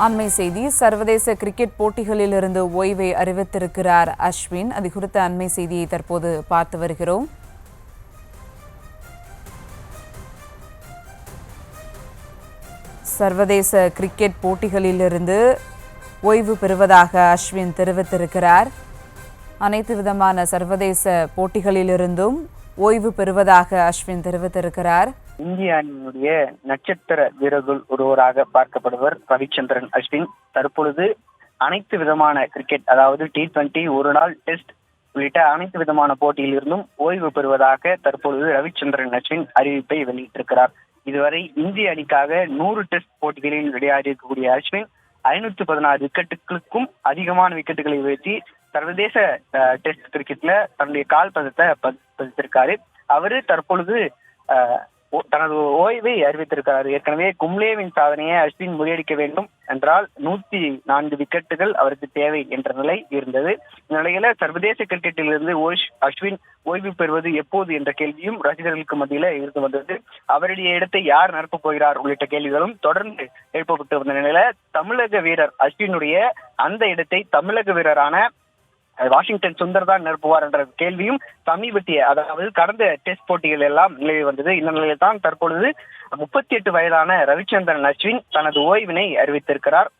அண்மை செய்தி சர்வதேச கிரிக்கெட் போட்டிகளிலிருந்து ஓய்வை அறிவித்திருக்கிறார் அஸ்வின். அது குறித்த அண்மை செய்தியை தற்போது பார்த்து வருகிறோம். சர்வதேச கிரிக்கெட் போட்டிகளிலிருந்து ஓய்வு பெறுவதாக அஸ்வின் தெரிவித்திருக்கிறார். அனைத்து விதமான சர்வதேச போட்டிகளிலிருந்தும் ஓய்வு பெறுவதாக அஸ்வின் தெரிவித்திருக்கிறார். இந்திய அணியினுடைய நட்சத்திர வீரர்கள் ஒருவராக பார்க்கப்படுவர் ரவிச்சந்திரன் அஸ்வின். தற்பொழுது அனைத்து விதமான கிரிக்கெட், அதாவது T20, ஒரு நாள் டெஸ்ட் உள்ளிட்ட அனைத்து விதமான போட்டியிலிருந்தும் ஓய்வு பெறுவதாக தற்பொழுது ரவிச்சந்திரன் அஸ்வின் அறிவிப்பை வெளியிட்டிருக்கிறார். இதுவரை இந்திய அணிக்காக 100 டெஸ்ட் போட்டிகளில் விளையாடி இருக்கக்கூடிய அஸ்வின் 516 விக்கெட்டுகளுக்கும் அதிகமான விக்கெட்டுகளை வீழ்த்தி சர்வதேச டெஸ்ட் கிரிக்கெட்ல தன்னுடைய கால் பதித்தை பதித்திருக்காரு. அவரு தற்பொழுது தனது ஓய்வை அறிவித்திருக்கிறார். ஏற்கனவே கும்ளேவின் சாதனையை அஸ்வின் முறியடிக்க வேண்டும் என்றால் 104 விக்கெட்டுகள் அவருக்கு தேவை என்ற நிலை இருந்தது. இந்த நிலையில சர்வதேச கிரிக்கெட்டிலிருந்து அஸ்வின் ஓய்வு பெறுவது எப்போது என்ற கேள்வியும் ரசிகர்களுக்கு மத்தியில இருந்து வந்தது. அவருடைய இடத்தை யார் நிரப்பப் போகிறார் உள்ளிட்ட கேள்விகளும் தொடர்ந்து எழுப்பப்பட்டு வந்த நிலையில தமிழக வீரர் அஸ்வினுடைய அந்த இடத்தை தமிழக வீரரான வாஷிங்டன் சுந்தர் தான் நிரப்புவார் என்ற கேள்வியும் சமீபத்திய, அதாவது கடந்த டெஸ்ட் போட்டிகள் எல்லாம் நிலவி வந்தது. இந்த நிலையில் தான் தற்பொழுது 38 வயதான ரவிச்சந்திரன் அஸ்வின் தனது ஓய்வினை அறிவித்திருக்கிறார்.